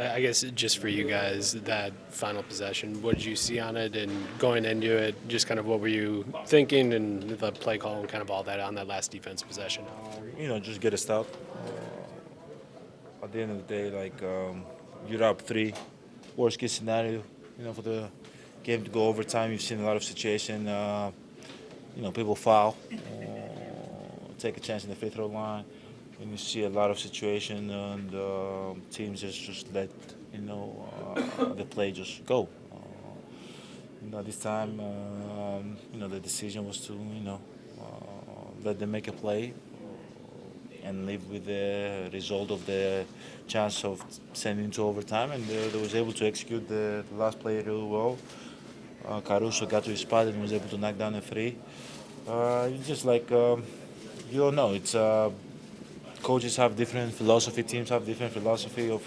I guess just for you guys, that final possession, what did you see on it? And going into it, just kind of what were you thinking and the play call and kind of all that on that last defense possession? Just get a stop. At the end of the day, you're up three. Worst case scenario, for the game to go overtime, you've seen a lot of situation. People foul, take a chance in the free throw line, and you see a lot of situation, and teams just let the play just go. This time, the decision was to let them make a play and live with the result of the chance of sending to overtime, and they was able to execute the last play really well. Caruso got to his spot and was able to knock down a three. It's just you don't know. It's coaches have different philosophy, teams have different philosophy of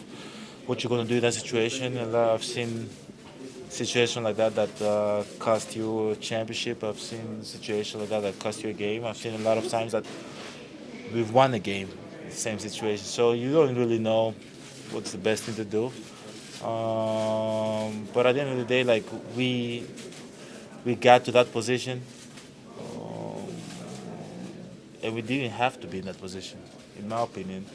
what you're going to do in that situation. And I've seen situations like that cost you a championship. I've seen situations like that cost you a game. I've seen a lot of times that we've won a game, same situation. So you don't really know what's the best thing to do. But at the end of the day, we got to that position, and we didn't have to be in that position, in my opinion.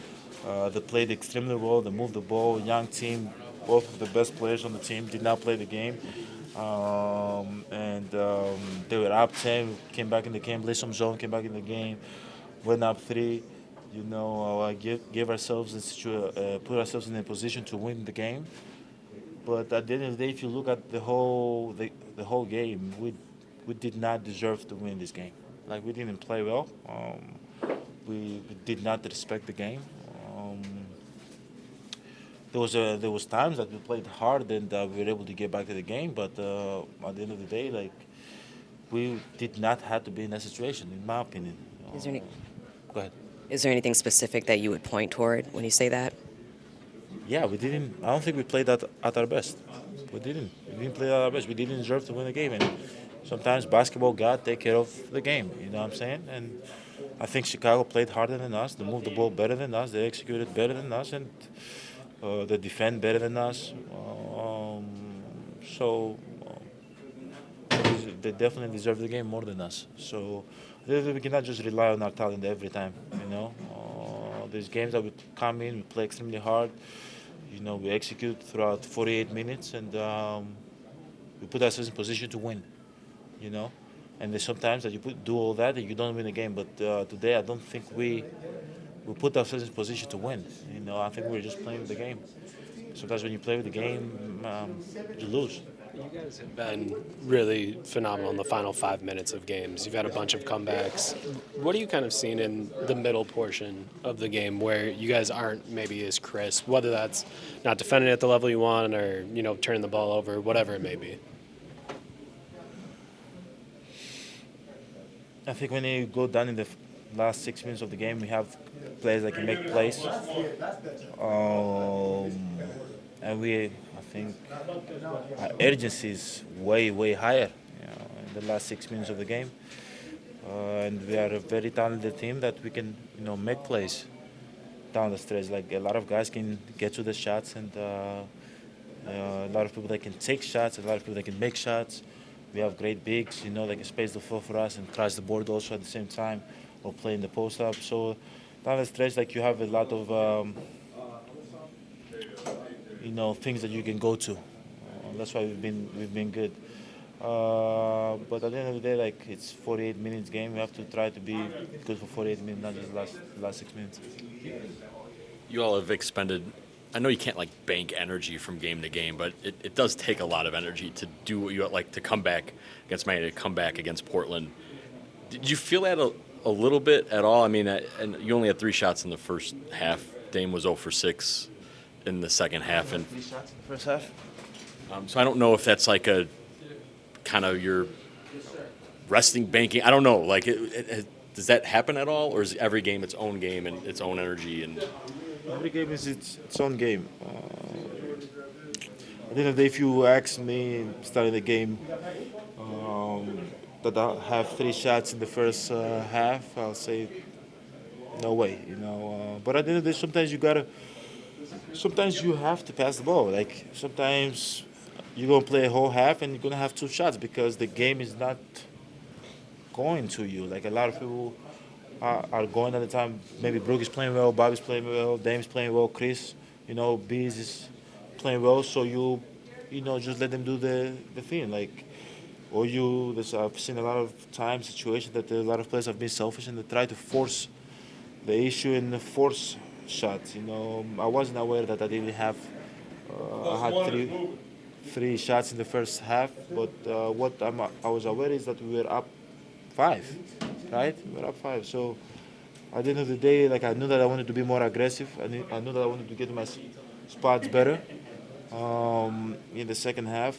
They played extremely well. They moved the ball. Young team, both of the best players on the team did not play the game, and they were up 10, came back in the game, played some zone, came back in the game, went up three. Give ourselves put ourselves in a position to win the game. But at the end of the day, if you look at the whole game, we did not deserve to win this game. Like we didn't play well. We did not respect the game. Um, there was times that we played hard and we were able to get back to the game. But at the end of the day, we did not have to be in that situation, in my opinion. Is there any, Go ahead. is there anything specific that you would point toward when you say that? Yeah, we didn't. I don't think we played at our best. We didn't. We didn't play at our best. We didn't deserve to win the game. And sometimes basketball got take care of the game. You know what I'm saying? And I think Chicago played harder than us. They moved the ball better than us. They executed better than us, and they defend better than us. So they definitely deserve the game more than us. So we cannot just rely on our talent every time. There's games that we come in, we play extremely hard. We execute throughout 48 minutes, and we put ourselves in position to win. You know, and there's sometimes that do all that and you don't win the game. But today, I don't think we put ourselves in position to win. I think we're just playing with the game. Sometimes when you play with the game, you lose. You guys have been really phenomenal in the final 5 minutes of games. You've had a bunch of comebacks. What are you kind of seeing in the middle portion of the game where you guys aren't maybe as crisp, whether that's not defending at the level you want or, turning the ball over, whatever it may be? I think when you go down in the last 6 minutes of the game, we have players that can make plays. And I think our urgency is way, way higher in the last 6 minutes of the game. And we are a very talented team that we can, make plays down the stretch. Like a lot of guys can get to the shots, and a lot of people that can take shots, a lot of people that can make shots. We have great bigs, that can space the floor for us and crash the board also at the same time, or play in the post up. So down the stretch, you have a lot of things that you can go to. That's why we've been good. But at the end of the day, it's 48 minutes game. We have to try to be good for 48 minutes, not just last 6 minutes. You all have expended. I know you can't bank energy from game to game, but it does take a lot of energy to do what you like, to come back against Miami, to come back against Portland. Did you feel that a little bit at all? I mean, and you only had 3 shots in the first half. Dame was 0 for 6 in the second half, and 3 shots in the first half. So I don't know if that's a kind of your resting banking. I don't know. Does that happen at all, or is every game its own game and its own energy? And every game is its own game. At the end of the day, if you ask me starting the game that I have 3 shots in the first half, I'll say no way. But at the end of the day, sometimes you gotta sometimes you have to pass the ball. Like sometimes you're gonna play a whole half and you're gonna have 2 shots because the game is not going to you. Like a lot of people are going at the time. Maybe Brooke is playing well, Bobby's playing well, Dame's playing well, Chris, Bees is playing well. So just let them do the thing. Like, or I've seen a lot of times situations that a lot of players have been selfish and they try to force the issue and force shots. I wasn't aware that I didn't have. I had three shots in the first half, but I was aware is that we were up 5, right? We were up 5. So at the end of the day, like I knew that I wanted to be more aggressive. I knew that I wanted to get my spots better in the second half.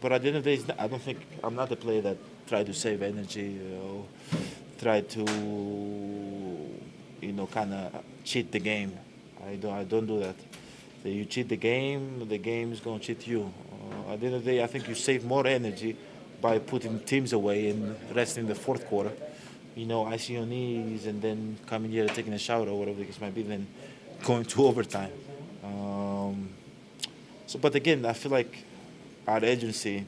But at the end of the day, I don't think I'm not a player that try to save energy or try to kind of cheat the game. I don't do that. So you cheat the game is going to cheat you. At the end of the day, I think you save more energy by putting teams away and resting the fourth quarter. Icing your knees and then coming here taking a shower or whatever the case might be, then going to overtime. But again, I feel like our agency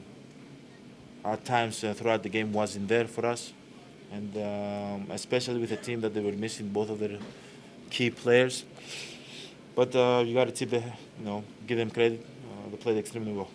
at times throughout the game wasn't there for us, and especially with a team that they were missing both of their key players. But you got to give them credit. They played extremely well.